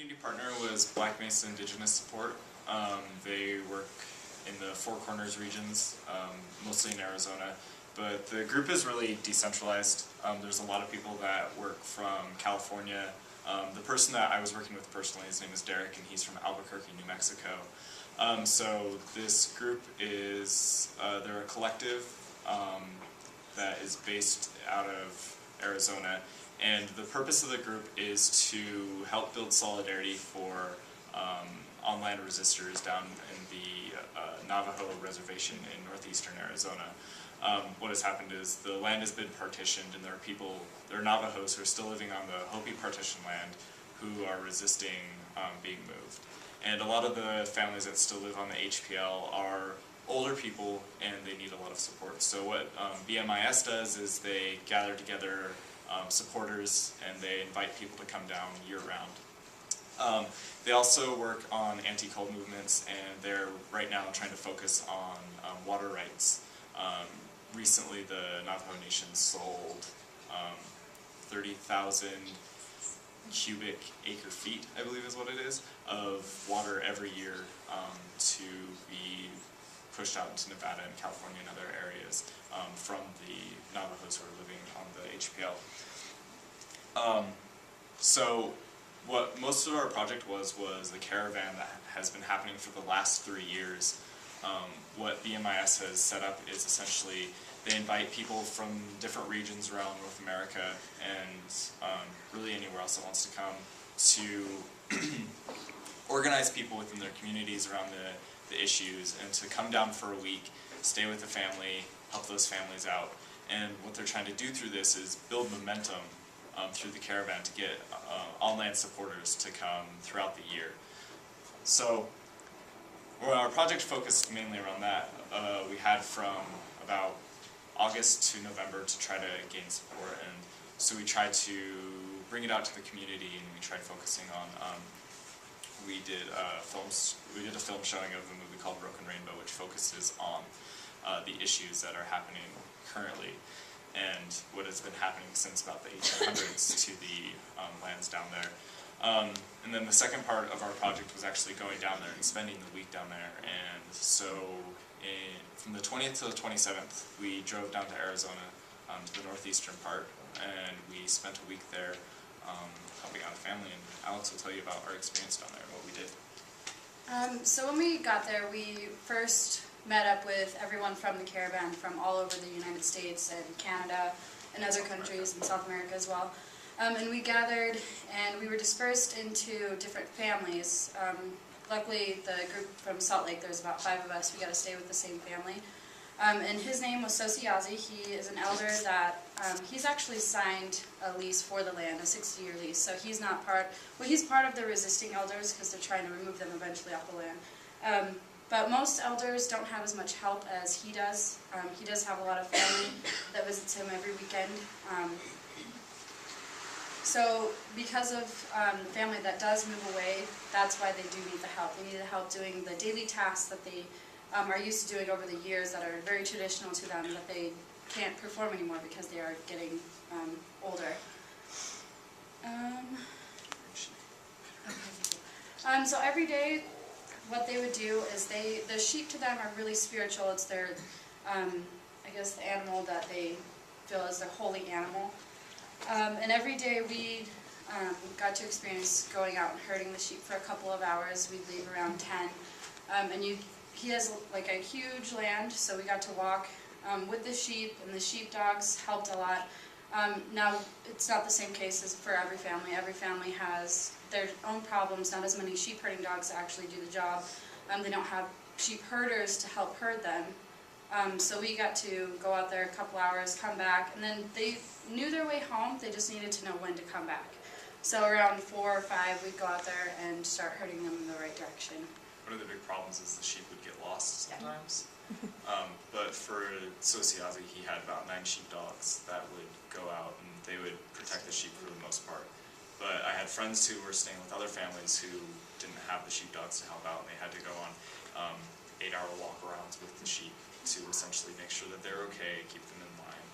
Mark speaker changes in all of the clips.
Speaker 1: community partner was Black Mesa Indigenous Support. They work in the Four Corners regions, mostly in Arizona. But the group is really decentralized. There's a lot of people that work from California. The person that I was working with personally, his name is Derek, and he's from Albuquerque, New Mexico. So this group is, they're a collective that is based out of Arizona. And the purpose of the group is to help build solidarity for on-land resistors down in the Navajo reservation in northeastern Arizona. What has happened is the land has been partitioned, and there are people, there are Navajos who are still living on the Hopi partition land who are resisting being moved. And a lot of the families that still live on the HPL are older people, and they need a lot of support. So what BMIS does is they gather together supporters, and they invite people to come down year-round. They also work on anti-coal movements, and they're right now trying to focus on water rights. Recently, the Navajo Nation sold 30,000 cubic acre feet, I believe is what it is, of water every year to be pushed out into Nevada and California and other areas from the Navajos who are living on the HPL. So what most of our project was a caravan that has been happening for the last 3 years. What BMIS has set up is essentially they invite people from different regions around North America and really anywhere else that wants to come to organize people within their communities around the issues, and to come down for a week, stay with the family, help those families out. And what they're trying to do through this is build momentum through the caravan to get on-land supporters to come throughout the year. So our project focused mainly around that. We had from about August to November to try to gain support, and so we tried to bring it out to the community, and we tried focusing on we did a film showing of a movie called Broken Rainbow, which focuses on the issues that are happening currently and what has been happening since about the 1800s to the lands down there. And then the second part of our project was actually going down there and spending the week down there. And so from the 20th to the 27th, we drove down to Arizona, to the northeastern part, and we spent a week there helping out a family. And Alex will tell you about our experience down there and what we did.
Speaker 2: So when we got there, we first met up with everyone from the caravan from all over the United States and Canada and other countries in South America as well. And we gathered, and we were dispersed into different families. Luckily, the group from Salt Lake, there's about 5 of us, we got to stay with the same family. And his name was Sosiazi. He is an elder that, he's actually signed a lease for the land, a 60-year lease. So he's not part, well, he's part of the resisting elders because they're trying to remove them eventually off the land. But most elders don't have as much help as he does. He does have a lot of family that visits him every weekend. So because of the family that does move away, that's why they do need the help. They need the help doing the daily tasks that they are used to doing over the years that are very traditional to them that they can't perform anymore because they are getting older. So every day, what they would do is the sheep to them are really spiritual. It's their, I guess, the animal that they feel is their holy animal. And every day we got to experience going out and herding the sheep for a couple of hours. We'd leave around 10. And he has like a huge land, so we got to walk with the sheep, and the sheepdogs helped a lot. Now, it's not the same case as for every family. Every family has their own problems. Not as many sheep herding dogs actually do the job. They don't have sheep herders to help herd them. So we got to go out there a couple hours, come back, and then they knew their way home. They just needed to know when to come back. So around 4 or 5, we'd go out there and start herding them in the right direction.
Speaker 1: One of the big problems is the sheep would get lost sometimes. But for Sosiazi, he had about 9 sheepdogs that would go out, and they would protect the sheep for the most part. But I had friends who were staying with other families who didn't have the sheepdogs to help out, and they had to go on 8-hour walk-arounds with the sheep to essentially make sure that they're okay, keep them in line.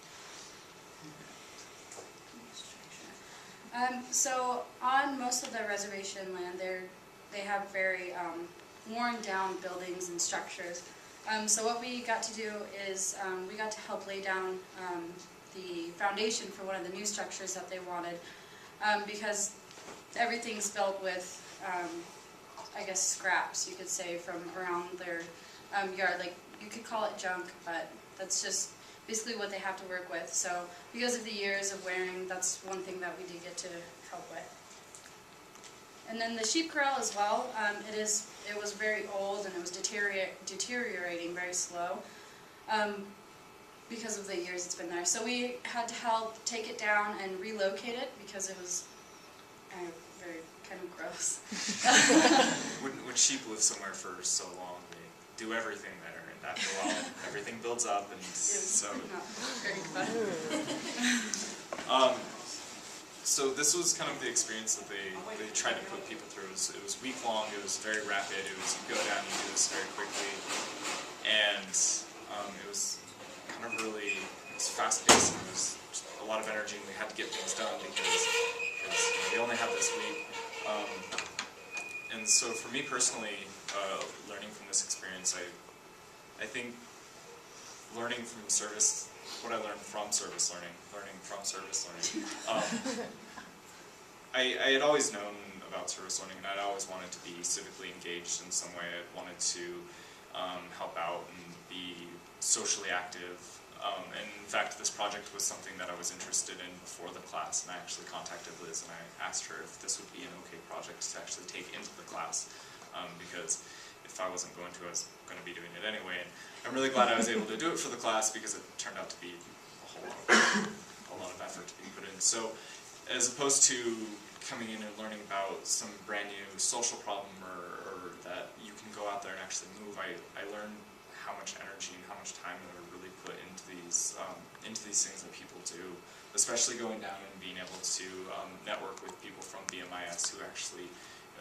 Speaker 2: So on most of the reservation land, they have very worn down buildings and structures. So what we got to do is we got to help lay down the foundation for one of the new structures that they wanted, because everything's built with, I guess, scraps, you could say, from around their yard. Like, you could call it junk, but that's just basically what they have to work with. So because of the years of wearing, that's one thing that we did get to help with. And then the sheep corral as well, it was very old and it was deteriorating very slow because of the years it's been there. So we had to help take it down and relocate it because it was very kind of gross.
Speaker 1: When sheep live somewhere for so long, they do everything there, and after a while, everything builds up, and so.
Speaker 2: Not very fun.
Speaker 1: So this was kind of the experience that they tried to put people through. It was week long. It was very rapid. It was, you go down, you do this very quickly, and it was kind of really, it was fast paced. And it was just a lot of energy, and we had to get things done because we only have this week. And so for me personally, learning from this experience, I think learning from service. What I learned from service learning from service learning. I had always known about service learning, and I'd always wanted to be civically engaged in some way. I wanted to help out and be socially active. And in fact, this project was something that I was interested in before the class, and I actually contacted Liz and I asked her if this would be an okay project to actually take into the class, because if I wasn't going to, I was going to be doing it anyway. And I'm really glad I was able to do it for the class because it turned out to be a lot of effort to be put in. So as opposed to coming in and learning about some brand new social problem or that you can go out there and actually move, I learned how much energy and how much time that are really put into these things that people do, especially going down and being able to network with people from BMIS who actually,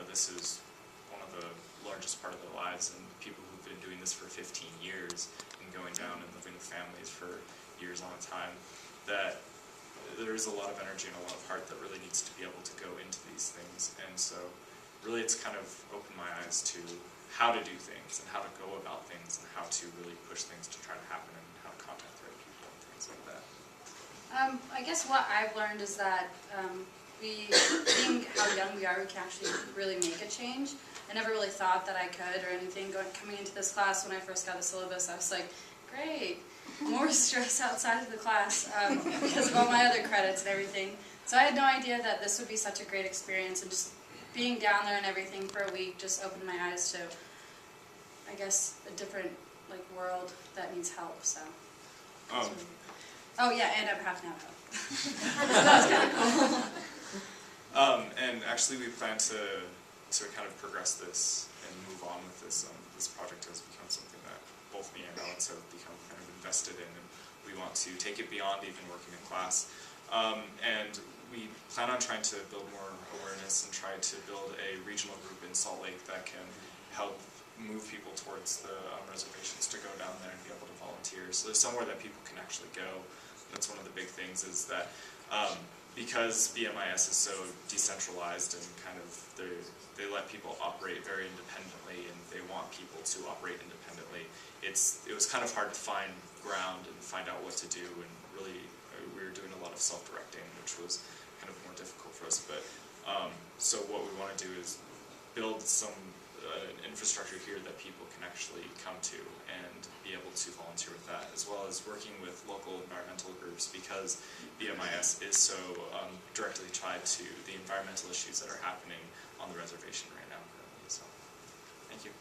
Speaker 1: this is one of the largest part of their lives, and people who've been doing this for 15 years and going down and living with families for years on a time, that there is a lot of energy and a lot of heart that really needs to be able to go into these things. And so really it's kind of opened my eyes to how to do things and how to go about things and how to really push things to try to happen and how to contact the right people and things like that.
Speaker 2: I guess what I've learned is that being how young we are, we can actually really make a change. I never really thought that I could or anything. Coming into this class, when I first got the syllabus, I was like, great, more stress outside of the class because of all my other credits and everything. So I had no idea that this would be such a great experience, and just being down there and everything for a week just opened my eyes to, I guess, a different world that needs help. So. Oh yeah, and I'm half now help. That was kind of cool.
Speaker 1: And actually we plan to kind of progress this and move on with this. This project has become something that both me and Alex have become kind of invested in, and we want to take it beyond even working in class. And we plan on trying to build more awareness and try to build a regional group in Salt Lake that can help move people towards the reservations to go down there and be able to volunteer. So there's somewhere that people can actually go. That's one of the big things, is that because BMIS is so decentralized and kind of they let people operate very independently, and they want people to operate independently, it was kind of hard to find ground and find out what to do, and really we were doing a lot of self-directing, which was kind of more difficult for us. But so what we want to do is build some infrastructure here that people can actually come to and be able to volunteer with that, as well as working with local environmental groups, because BMIS is so directly tied to the environmental issues that are happening on the reservation right now. So, thank you.